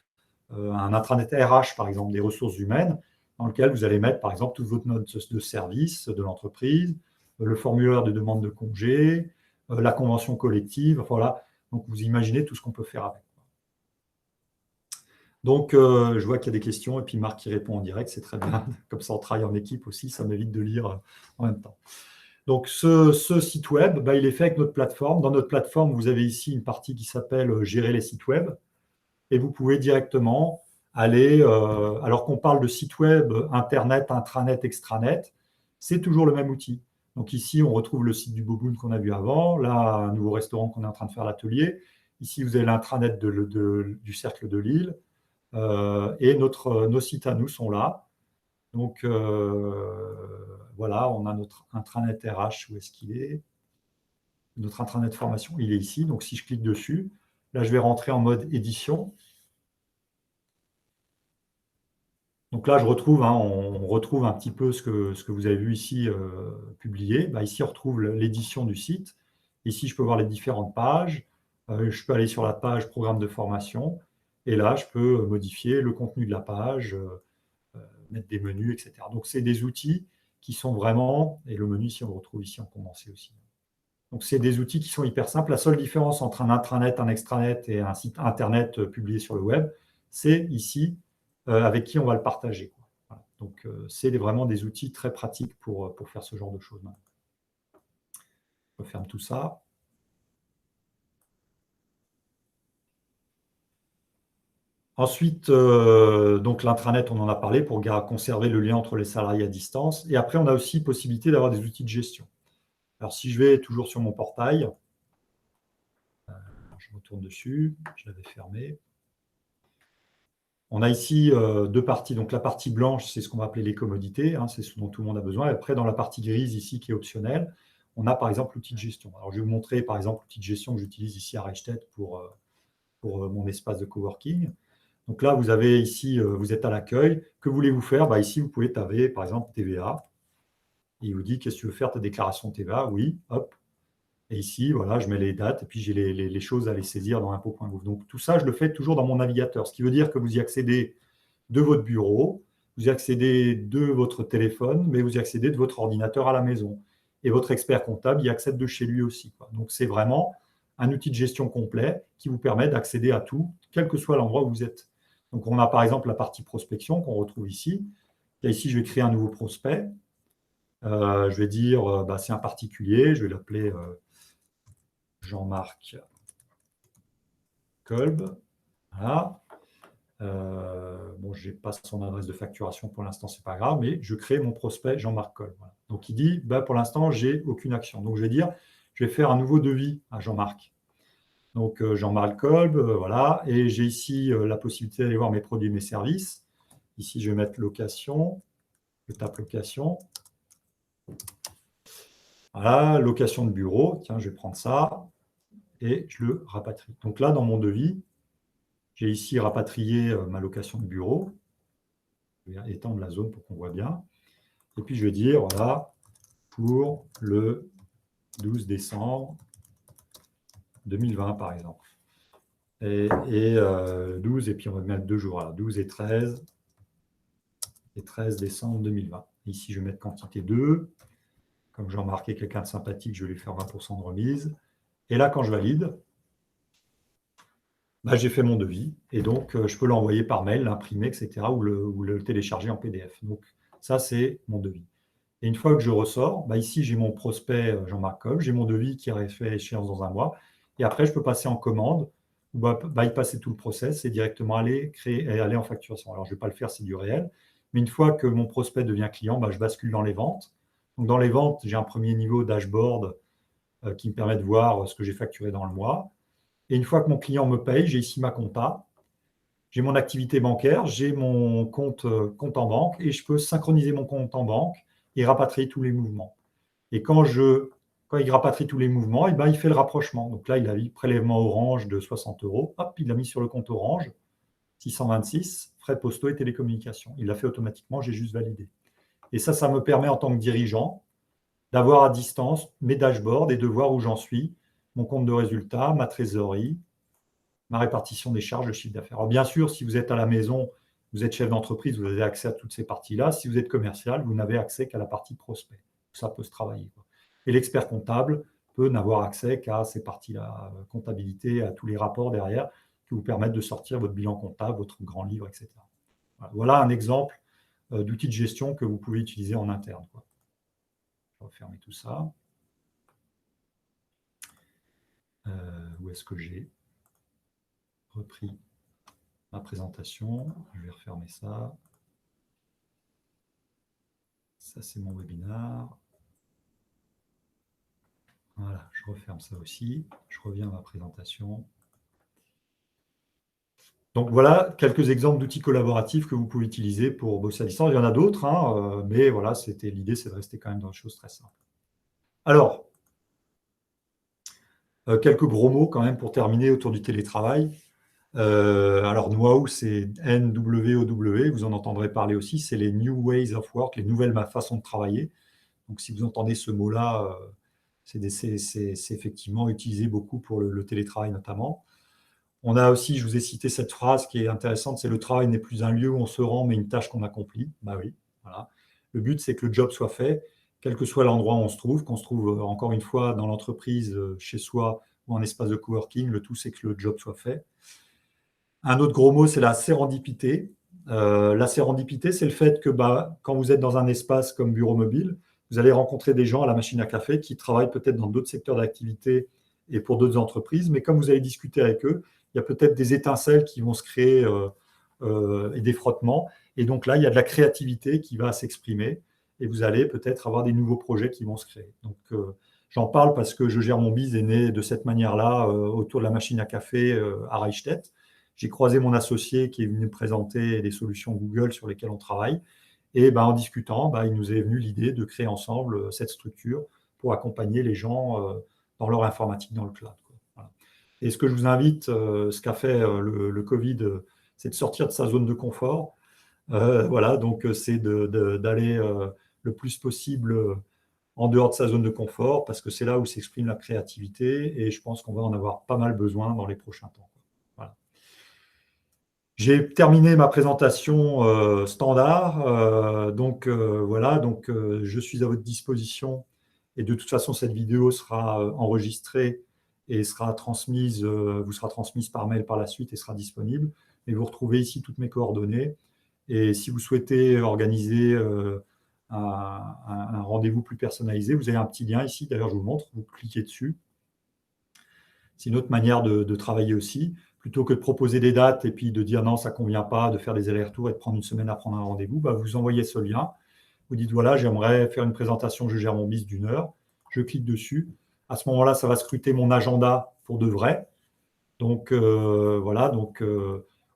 un intranet RH, par exemple, des ressources humaines, dans lequel vous allez mettre, par exemple, toutes vos notes de service de l'entreprise, le formulaire de demande de congé, la convention collective. Voilà. Donc, vous imaginez tout ce qu'on peut faire avec. Donc, je vois qu'il y a des questions, et puis Marc qui répond en direct, c'est très bien. Comme ça, on travaille en équipe aussi, ça m'évite de lire en même temps. Donc, ce site web, il est fait avec notre plateforme. Dans notre plateforme, vous avez ici une partie qui s'appelle « Gérer les sites web ». Et vous pouvez directement aller, alors qu'on parle de site web, Internet, intranet, extranet, c'est toujours le même outil. Donc ici, on retrouve le site du Boboon qu'on a vu avant, là, un nouveau restaurant qu'on est en train de faire l'atelier. Ici, vous avez l'intranet du Cercle de Lille, et nos sites à nous sont là. Donc voilà, on a notre intranet RH, où est-ce qu'il est? Notre intranet formation, il est ici. Donc si je clique dessus, là, je vais rentrer en mode édition. Donc là, on retrouve un petit peu ce que vous avez vu ici publié. Ici, on retrouve l'édition du site. Ici, je peux voir les différentes pages. Je peux aller sur la page programme de formation. Et là, je peux modifier le contenu de la page, mettre des menus, etc. Donc, c'est des outils qui sont vraiment, et le menu, ici, on le retrouve ici en condensé aussi. Donc, c'est des outils qui sont hyper simples. La seule différence entre un intranet, un extranet et un site internet publié sur le web, c'est ici avec qui on va le partager. Voilà. Donc, c'est vraiment des outils très pratiques pour faire ce genre de choses. Je referme tout ça. Ensuite, donc l'intranet, on en a parlé pour conserver le lien entre les salariés à distance. Et après, on a aussi possibilité d'avoir des outils de gestion. Alors, si je vais toujours sur mon portail, je retourne dessus, je l'avais fermé. On a ici deux parties. Donc, la partie blanche, c'est ce qu'on va appeler les commodités, c'est ce dont tout le monde a besoin. Et après, dans la partie grise ici, qui est optionnelle, on a par exemple l'outil de gestion. Alors, je vais vous montrer par exemple l'outil de gestion que j'utilise ici à Reichstett pour mon espace de coworking. Donc là, vous avez ici, vous êtes à l'accueil. Que voulez-vous faire? Ici, vous pouvez taper, par exemple, TVA. Il vous dit, qu'est-ce que tu veux faire, ta déclaration de TVA? Oui, hop. Et ici, voilà, je mets les dates et puis j'ai les choses à les saisir dans impôt.gouv. Donc tout ça, je le fais toujours dans mon navigateur, ce qui veut dire que vous y accédez de votre bureau, vous y accédez de votre téléphone, mais vous y accédez de votre ordinateur à la maison. Et votre expert comptable y accède de chez lui aussi. Donc c'est vraiment un outil de gestion complet qui vous permet d'accéder à tout, quel que soit l'endroit où vous êtes. Donc on a par exemple la partie prospection qu'on retrouve ici. Et ici, je vais créer un nouveau prospect. Je vais dire, c'est un particulier, je vais l'appeler Jean-Marc Kolb. Voilà. Bon, je n'ai pas son adresse de facturation pour l'instant, c'est pas grave, mais je crée mon prospect Jean-Marc Kolb. Voilà. Donc, il dit, pour l'instant, j'ai aucune action. Donc, je vais dire, je vais faire un nouveau devis à Jean-Marc. Donc, Jean-Marc Kolb, voilà. Et j'ai ici la possibilité d'aller voir mes produits et mes services. Ici, je vais mettre location. Je tape location. Voilà, location de bureau. Tiens, je vais prendre ça et je le rapatrie. Donc là, dans mon devis, j'ai ici rapatrié ma location de bureau. Je vais étendre la zone pour qu'on voit bien. Et puis, je vais dire, voilà, pour le 12 décembre 2020, par exemple. Et 12, et puis on va mettre 2 jours. Voilà, 12 et 13 décembre 2020. Ici, je vais mettre quantité 2. Comme j'ai remarqué quelqu'un de sympathique, je vais lui faire 20% de remise. Et là, quand je valide, j'ai fait mon devis. Et donc, je peux l'envoyer par mail, l'imprimer, etc. ou le télécharger en PDF. Donc, ça, c'est mon devis. Et une fois que je ressors, ici, j'ai mon prospect Jean-Marc Kolb, j'ai mon devis qui a fait échéance dans un mois. Et après, je peux passer en commande, ou bypasser tout le process et directement aller créer et aller en facturation. Alors, je ne vais pas le faire, c'est du réel. Mais une fois que mon prospect devient client, je bascule dans les ventes. Donc, dans les ventes, j'ai un premier niveau dashboard qui me permet de voir ce que j'ai facturé dans le mois. Et une fois que mon client me paye, j'ai ici ma compta. J'ai mon activité bancaire, j'ai mon compte en banque et je peux synchroniser mon compte en banque et rapatrier tous les mouvements. Et quand il rapatrie tous les mouvements, il fait le rapprochement. Donc là, il a mis prélèvement Orange de 60 €. Hop, il l'a mis sur le compte Orange, 626, frais postaux et télécommunications. Il l'a fait automatiquement, j'ai juste validé. Et ça me permet en tant que dirigeant d'avoir à distance mes dashboards et de voir où j'en suis, mon compte de résultat, ma trésorerie, ma répartition des charges, le chiffre d'affaires. Alors bien sûr, si vous êtes à la maison, vous êtes chef d'entreprise, vous avez accès à toutes ces parties-là. Si vous êtes commercial, vous n'avez accès qu'à la partie prospect. Ça peut se travailler. Et l'expert comptable peut n'avoir accès qu'à ces parties-là, comptabilité, à tous les rapports derrière qui vous permettent de sortir votre bilan comptable, votre grand livre, etc. Voilà un exemple d'outil de gestion que vous pouvez utiliser en interne. Je vais refermer tout ça. Où est-ce que j'ai repris ma présentation? Je vais refermer ça. Ça, c'est mon webinar. Voilà, je referme ça aussi. Je reviens à ma présentation. Donc voilà quelques exemples d'outils collaboratifs que vous pouvez utiliser pour bosser à distance. Il y en a d'autres, hein, mais voilà, l'idée, c'est de rester quand même dans des choses très simples. Alors, quelques gros mots quand même pour terminer autour du télétravail. Alors, NWOW, c'est NWOW, vous en entendrez parler aussi, c'est les New Ways of Work, les nouvelles façons de travailler. Donc, si vous entendez ce mot-là, c'est effectivement utilisé beaucoup pour le télétravail notamment. On a aussi, je vous ai cité cette phrase qui est intéressante, c'est le travail n'est plus un lieu où on se rend, mais une tâche qu'on accomplit. Bah oui, voilà. Le but, c'est que le job soit fait, quel que soit l'endroit où on se trouve, qu'on se trouve encore une fois dans l'entreprise, chez soi ou en espace de coworking, le tout, c'est que le job soit fait. Un autre gros mot, c'est la sérendipité. La sérendipité, c'est le fait que quand vous êtes dans un espace comme bureau mobile, vous allez rencontrer des gens à la machine à café qui travaillent peut-être dans d'autres secteurs d'activité et pour d'autres entreprises, mais comme vous allez discuter avec eux, il y a peut-être des étincelles qui vont se créer et des frottements. Et donc là, il y a de la créativité qui va s'exprimer et vous allez peut-être avoir des nouveaux projets qui vont se créer. Donc, j'en parle parce que Je gère mon biz est né de cette manière-là autour de la machine à café à Reichstett. J'ai croisé mon associé qui est venu me présenter les solutions Google sur lesquelles on travaille. Et en discutant, il nous est venu l'idée de créer ensemble cette structure pour accompagner les gens dans leur informatique dans le cloud. Voilà. Et ce que je vous invite, ce qu'a fait le Covid, c'est de sortir de sa zone de confort. Voilà, donc c'est d'aller le plus possible en dehors de sa zone de confort, parce que c'est là où s'exprime la créativité, et je pense qu'on va en avoir pas mal besoin dans les prochains temps. Voilà. J'ai terminé ma présentation standard, donc voilà, donc je suis à votre disposition, et de toute façon cette vidéo sera enregistrée et sera vous sera transmise par mail par la suite et sera disponible. Et vous retrouvez ici toutes mes coordonnées. Et si vous souhaitez organiser un rendez-vous plus personnalisé, vous avez un petit lien ici, d'ailleurs je vous le montre, vous cliquez dessus. C'est une autre manière de travailler aussi. Plutôt que de proposer des dates et puis de dire non, ça ne convient pas, de faire des allers-retours et de prendre une semaine à prendre un rendez-vous, vous envoyez ce lien. Vous dites voilà, j'aimerais faire une présentation, je gère mon biz d'1 heure. Je clique dessus. À ce moment-là, ça va scruter mon agenda pour de vrai. Donc voilà, donc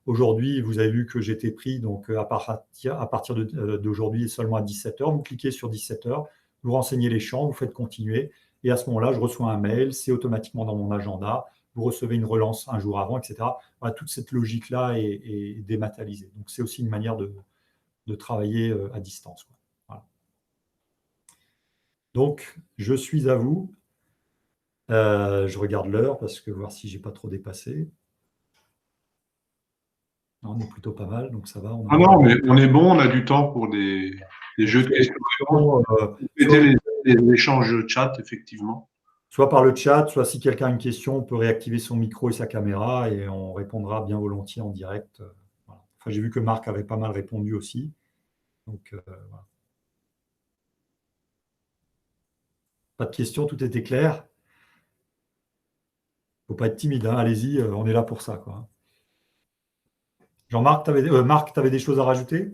aujourd'hui, vous avez vu que j'étais pris donc, à partir d'aujourd'hui seulement à 17h. Vous cliquez sur 17h, vous renseignez les champs, vous faites continuer. Et à ce moment-là, je reçois un mail, c'est automatiquement dans mon agenda. Vous recevez une relance un jour avant, etc. Voilà, toute cette logique-là est dématérialisée. Donc, c'est aussi une manière de travailler à distance. Voilà. Donc, je suis à vous. Je regarde l'heure parce que voir si je n'ai pas trop dépassé. Non, on est plutôt pas mal, donc ça va. Non, mais on est bon, on a du temps pour des jeux de questions. Les échanges chat, effectivement. Soit par le chat, soit si quelqu'un a une question, on peut réactiver son micro et sa caméra et on répondra bien volontiers en direct. Voilà. Enfin, j'ai vu que Marc avait pas mal répondu aussi. Donc, voilà. Pas de questions, tout était clair. Il ne faut pas être timide, hein. Allez-y, on est là pour ça, quoi. Jean-Marc, Marc, tu avais des choses à rajouter?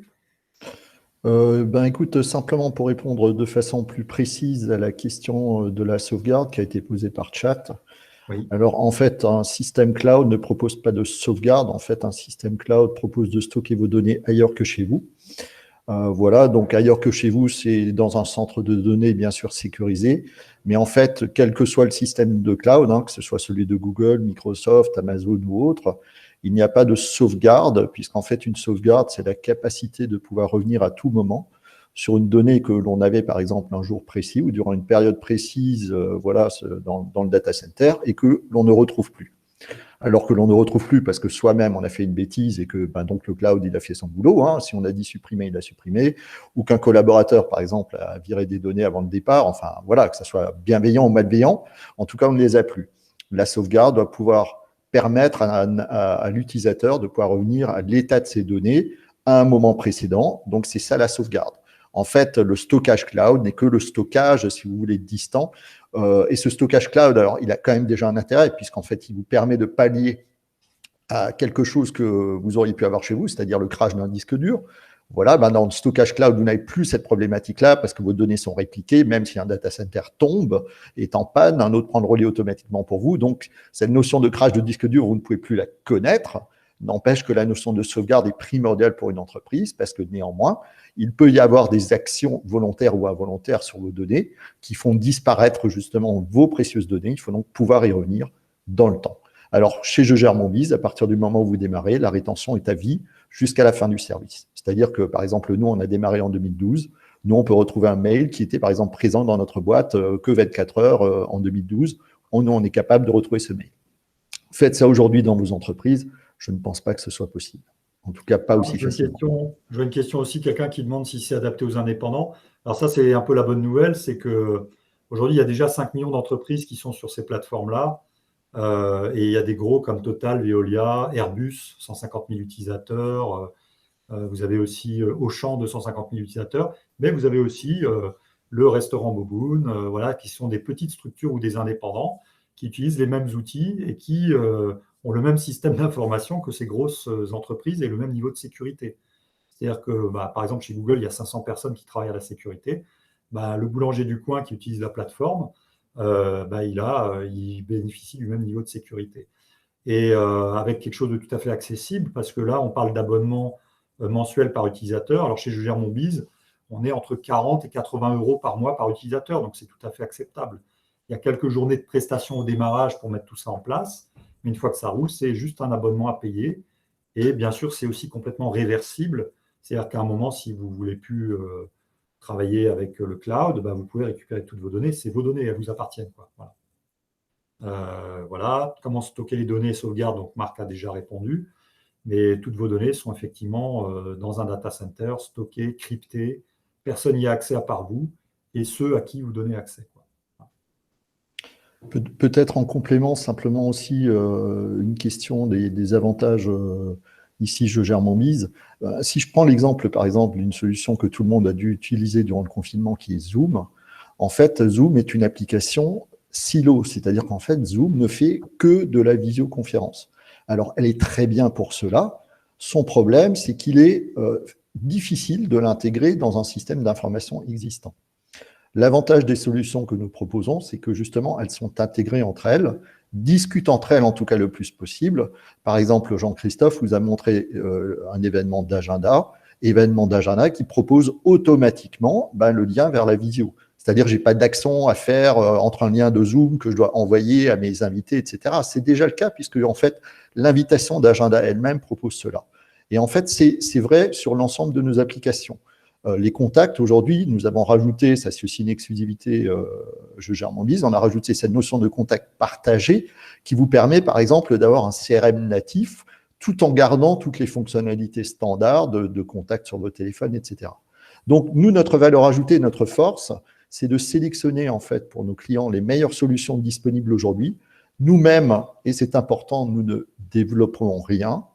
Écoute, simplement pour répondre de façon plus précise à la question de la sauvegarde qui a été posée par chat. Oui. Alors, en fait, un système cloud ne propose pas de sauvegarde. En fait, un système cloud propose de stocker vos données ailleurs que chez vous. Voilà, donc ailleurs que chez vous, c'est dans un centre de données, bien sûr, sécurisé. Mais en fait, quel que soit le système de cloud, que ce soit celui de Google, Microsoft, Amazon ou autre, il n'y a pas de sauvegarde, puisqu'en fait, une sauvegarde, c'est la capacité de pouvoir revenir à tout moment sur une donnée que l'on avait, par exemple, un jour précis ou durant une période précise, voilà, dans le data center, et que l'on ne retrouve plus. Alors que l'on ne retrouve plus parce que soi-même, on a fait une bêtise et que donc le cloud, il a fait son boulot. Si on a dit supprimer, il a supprimé. Ou qu'un collaborateur, par exemple, a viré des données avant le départ. Enfin, voilà, que ça soit bienveillant ou malveillant. En tout cas, on ne les a plus. La sauvegarde doit pouvoir permettre à l'utilisateur de pouvoir revenir à l'état de ses données à un moment précédent. Donc, c'est ça la sauvegarde. En fait, le stockage cloud n'est que le stockage, si vous voulez, distant. Et ce stockage cloud, alors, il a quand même déjà un intérêt, puisqu'en fait, il vous permet de pallier à quelque chose que vous auriez pu avoir chez vous, c'est-à-dire le crash d'un disque dur. Voilà, dans le stockage cloud, vous n'avez plus cette problématique-là parce que vos données sont répliquées, même si un data center tombe, est en panne, un autre prend le relais automatiquement pour vous. Donc, cette notion de crash de disque dur, vous ne pouvez plus la connaître. N'empêche que la notion de sauvegarde est primordiale pour une entreprise parce que néanmoins, il peut y avoir des actions volontaires ou involontaires sur vos données qui font disparaître justement vos précieuses données. Il faut donc pouvoir y revenir dans le temps. Alors, chez Je gère mon biz, à partir du moment où vous démarrez, la rétention est à vie jusqu'à la fin du service. C'est-à-dire que, par exemple, nous, on a démarré en 2012. Nous, on peut retrouver un mail qui était, par exemple, présent dans notre boîte que 24 heures en 2012. Nous, on est capable de retrouver ce mail. Faites ça aujourd'hui dans vos entreprises. Je ne pense pas que ce soit possible. En tout cas, pas aussi facilement. Je vois une question aussi, quelqu'un qui demande si c'est adapté aux indépendants. Alors ça, c'est un peu la bonne nouvelle, c'est qu'aujourd'hui, il y a déjà 5 millions d'entreprises qui sont sur ces plateformes-là. Et il y a des gros comme Total, Veolia, Airbus, 150 000 utilisateurs. Vous avez aussi Auchan, 250 000 utilisateurs. Mais vous avez aussi le restaurant Boboon, voilà, qui sont des petites structures ou des indépendants qui utilisent les mêmes outils et qui ont le même système d'information que ces grosses entreprises et le même niveau de sécurité. C'est-à-dire que, par exemple, chez Google, il y a 500 personnes qui travaillent à la sécurité. Le boulanger du coin qui utilise la plateforme, il bénéficie du même niveau de sécurité. Et avec quelque chose de tout à fait accessible, parce que là, on parle d'abonnement mensuel par utilisateur. Alors, chez Je gère mon biz, on est entre 40 et 80 euros par mois par utilisateur, donc c'est tout à fait acceptable. Il y a quelques journées de prestations au démarrage pour mettre tout ça en place, mais une fois que ça roule, c'est juste un abonnement à payer. Et bien sûr, c'est aussi complètement réversible, c'est-à-dire qu'à un moment, si vous ne voulez plus travailler avec le cloud, vous pouvez récupérer toutes vos données, c'est vos données, elles vous appartiennent, quoi. Voilà. Comment stocker les données et sauvegarde, donc Marc a déjà répondu, mais toutes vos données sont effectivement dans un data center, stockées, cryptées, personne n'y a accès à part vous, et ceux à qui vous donnez accès, quoi. Peut-être en complément, simplement aussi une question des avantages. Ici, Je gère mon biz. Si je prends l'exemple, par exemple, d'une solution que tout le monde a dû utiliser durant le confinement, qui est Zoom, en fait, Zoom est une application silo, c'est-à-dire qu'en fait, Zoom ne fait que de la visioconférence. Alors, elle est très bien pour cela. Son problème, c'est qu'il est difficile de l'intégrer dans un système d'information existant. L'avantage des solutions que nous proposons, c'est que justement, elles sont intégrées entre elles, discutent entre elles en tout cas le plus possible. Par exemple, Jean-Christophe vous a montré un événement d'agenda qui propose automatiquement le lien vers la visio. C'est-à-dire que je n'ai pas d'action à faire entre un lien de Zoom que je dois envoyer à mes invités, etc. C'est déjà le cas puisque en fait, l'invitation d'agenda elle-même propose cela. Et en fait, c'est vrai sur l'ensemble de nos applications. Les contacts, aujourd'hui, nous avons rajouté, ça c'est aussi une exclusivité, Je gère mon biz, on a rajouté cette notion de contact partagé qui vous permet, par exemple, d'avoir un CRM natif tout en gardant toutes les fonctionnalités standards de contact sur vos téléphones, etc. Donc, nous, notre valeur ajoutée, notre force, c'est de sélectionner, en fait, pour nos clients, les meilleures solutions disponibles aujourd'hui. Nous-mêmes, et c'est important, nous ne développerons rien.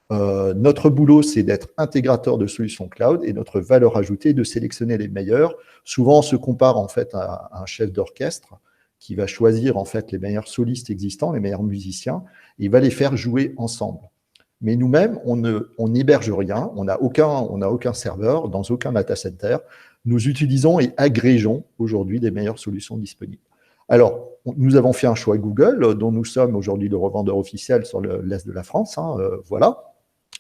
Notre boulot, c'est d'être intégrateur de solutions cloud et notre valeur ajoutée est de sélectionner les meilleurs. Souvent, on se compare en fait à un chef d'orchestre qui va choisir en fait les meilleurs solistes existants, les meilleurs musiciens, et il va les faire jouer ensemble. Mais nous-mêmes, on n'héberge rien, on n'a aucun serveur dans aucun data center. Nous utilisons et agrégeons aujourd'hui des meilleures solutions disponibles. Alors, nous avons fait un choix Google, dont nous sommes aujourd'hui le revendeur officiel sur l'Est de la France. Voilà.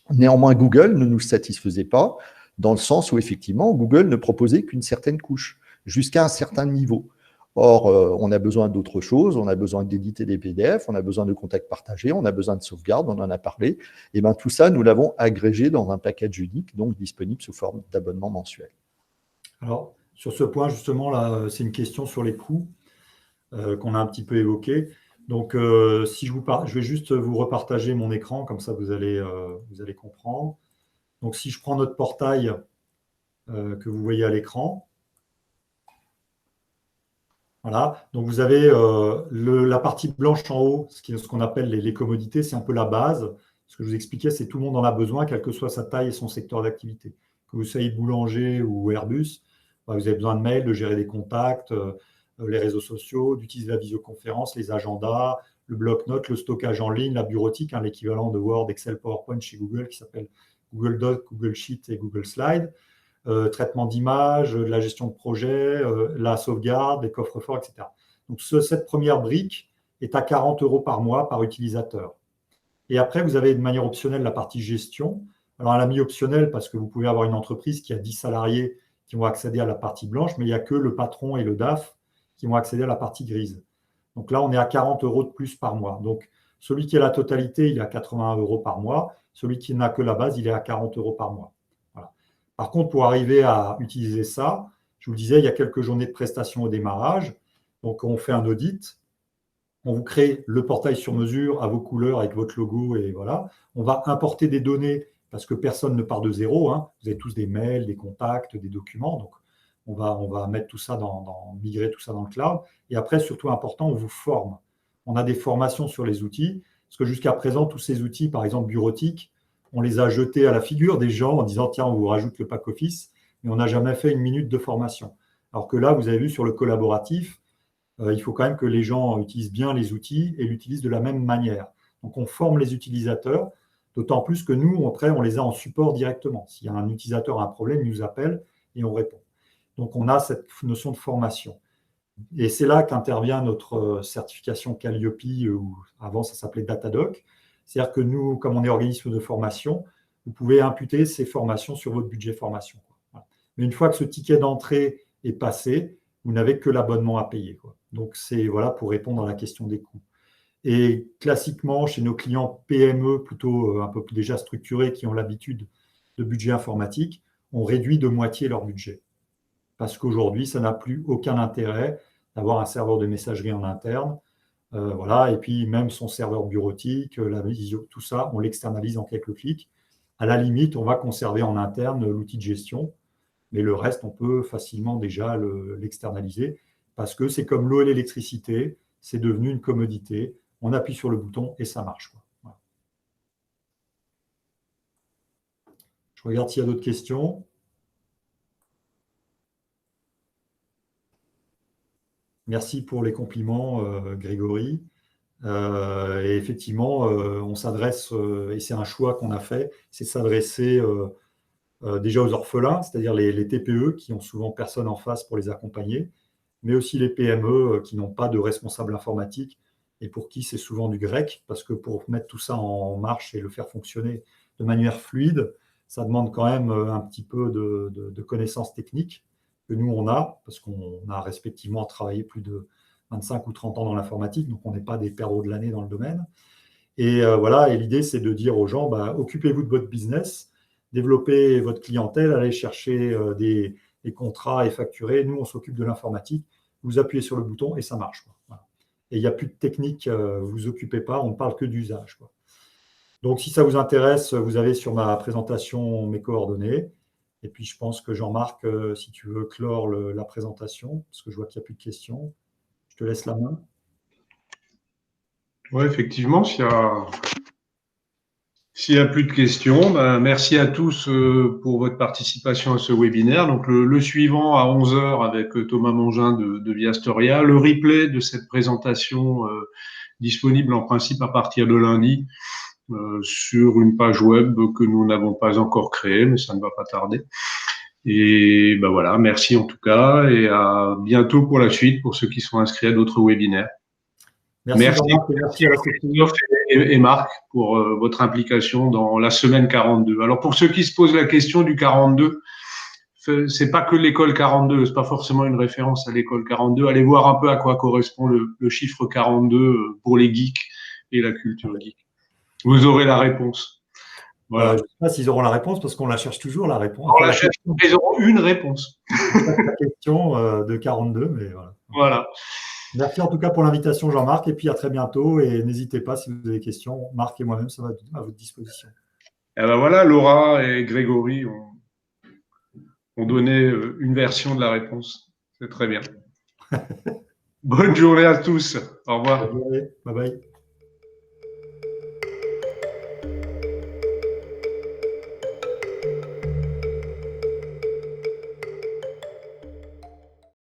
Néanmoins, Google ne nous satisfaisait pas, dans le sens où, effectivement, Google ne proposait qu'une certaine couche, jusqu'à un certain niveau. Or, on a besoin d'autre chose, on a besoin d'éditer des PDF, on a besoin de contacts partagés, on a besoin de sauvegarde, on en a parlé. Et bien, tout ça, nous l'avons agrégé dans un package unique, donc disponible sous forme d'abonnement mensuel. Alors, sur ce point, justement, là, c'est une question sur les coûts qu'on a un petit peu évoqué. Donc, si je vais juste vous repartager mon écran, comme ça vous allez comprendre. Donc, si je prends notre portail que vous voyez à l'écran, voilà. Donc, vous avez la partie blanche en haut, ce qu'on appelle les commodités, c'est un peu la base. Ce que je vous expliquais, c'est que tout le monde en a besoin, quelle que soit sa taille et son secteur d'activité. Que vous soyez boulanger ou Airbus, vous avez besoin de mails, de gérer des contacts, les réseaux sociaux, d'utiliser la visioconférence, les agendas, le bloc-notes, le stockage en ligne, la bureautique, l'équivalent de Word, Excel, PowerPoint chez Google qui s'appelle Google Docs, Google Sheets et Google Slides, traitement d'images, la gestion de projet, la sauvegarde, les coffres-forts, etc. Donc, cette première brique est à 40 € par mois par utilisateur. Et après, vous avez de manière optionnelle la partie gestion. Alors, elle a mis optionnelle parce que vous pouvez avoir une entreprise qui a 10 salariés qui vont accéder à la partie blanche, mais il n'y a que le patron et le DAF qui vont accéder à la partie grise. Donc là, on est à 40 € de plus par mois. Donc, celui qui a la totalité, il est à 81 € par mois. Celui qui n'a que la base, il est à 40 € par mois. Voilà. Par contre, pour arriver à utiliser ça, je vous le disais, il y a quelques journées de prestation au démarrage. Donc, on fait un audit. On vous crée le portail sur mesure à vos couleurs avec votre logo et voilà. On va importer des données parce que personne ne part de zéro. Hein. Vous avez tous des mails, des contacts, des documents. Donc, on va mettre tout ça migrer tout ça dans le cloud. Et après, surtout important, on vous forme. On a des formations sur les outils. Parce que jusqu'à présent, tous ces outils, par exemple bureautiques, on les a jetés à la figure des gens en disant, tiens, on vous rajoute le pack office, mais on n'a jamais fait une minute de formation. Alors que là, vous avez vu sur le collaboratif, il faut quand même que les gens utilisent bien les outils et l'utilisent de la même manière. Donc, on forme les utilisateurs, d'autant plus que nous, après, on les a en support directement. S'il y a un utilisateur a un problème, il nous appelle et on répond. Donc, on a cette notion de formation. Et c'est là qu'intervient notre certification Calliope, ou avant ça s'appelait Datadoc. C'est-à-dire que nous, comme on est organisme de formation, vous pouvez imputer ces formations sur votre budget formation. Voilà. Mais une fois que ce ticket d'entrée est passé, vous n'avez que l'abonnement à payer. Donc, c'est voilà, pour répondre à la question des coûts. Et classiquement, chez nos clients PME, plutôt un peu plus déjà structurés, qui ont l'habitude de budget informatique, on réduit de moitié leur budget. Parce qu'aujourd'hui, ça n'a plus aucun intérêt d'avoir un serveur de messagerie en interne. Voilà, et puis même son serveur bureautique, la visio, tout ça, on l'externalise en quelques clics. À la limite, on va conserver en interne l'outil de gestion, mais le reste, on peut facilement déjà l'externaliser parce que c'est comme l'eau et l'électricité, c'est devenu une commodité. On appuie sur le bouton et ça marche. Voilà. Je regarde s'il y a d'autres questions. Merci pour les compliments, Grégory. Et effectivement, on s'adresse, et c'est un choix qu'on a fait, c'est de s'adresser déjà aux orphelins, c'est-à-dire les TPE qui ont souvent personne en face pour les accompagner, mais aussi les PME qui n'ont pas de responsable informatique et pour qui c'est souvent du grec, parce que pour mettre tout ça en marche et le faire fonctionner de manière fluide, ça demande quand même un petit peu de connaissances techniques que nous, on a, parce qu'on a respectivement travaillé plus de 25 ou 30 ans dans l'informatique, donc on n'est pas des perdreaux de l'année dans le domaine. Et voilà, et l'idée, c'est de dire aux gens, occupez-vous de votre business, développez votre clientèle, allez chercher des contrats et facturer. Nous, on s'occupe de l'informatique. Vous appuyez sur le bouton et ça marche. Voilà. Et il n'y a plus de technique, vous ne vous occupez pas, on ne parle que d'usage. Donc, si ça vous intéresse, vous avez sur ma présentation mes coordonnées. Et puis, je pense que Jean-Marc, si tu veux clore la présentation, parce que je vois qu'il n'y a plus de questions, je te laisse la main. Oui, effectivement, s'il n'y a plus de questions, merci à tous pour votre participation à ce webinaire. Donc, le suivant à 11 h avec Thomas Mongin de Viastoria. Le replay de cette présentation disponible en principe à partir de lundi sur une page web que nous n'avons pas encore créée, mais ça ne va pas tarder. Et voilà, merci en tout cas et à bientôt pour la suite pour ceux qui sont inscrits à d'autres webinaires. Merci à la Christophe et Marc pour votre implication dans la semaine 42. Alors pour ceux qui se posent la question du 42, c'est pas que l'école 42, c'est pas forcément une référence à l'école 42. Allez voir un peu à quoi correspond le chiffre 42 pour les geeks et la culture geek. Vous aurez la réponse. Voilà. Je ne sais pas s'ils auront la réponse parce qu'on la cherche toujours la réponse. On la cherche, ils auront une réponse. La question de 42, mais voilà. Voilà. Merci en tout cas pour l'invitation, Jean-Marc, et puis à très bientôt. Et n'hésitez pas si vous avez des questions, Marc et moi-même, ça va être à votre disposition. Et voilà, Laura et Grégory ont donné une version de la réponse. C'est très bien. Bonne journée à tous. Au revoir. Bonne journée. Bye bye.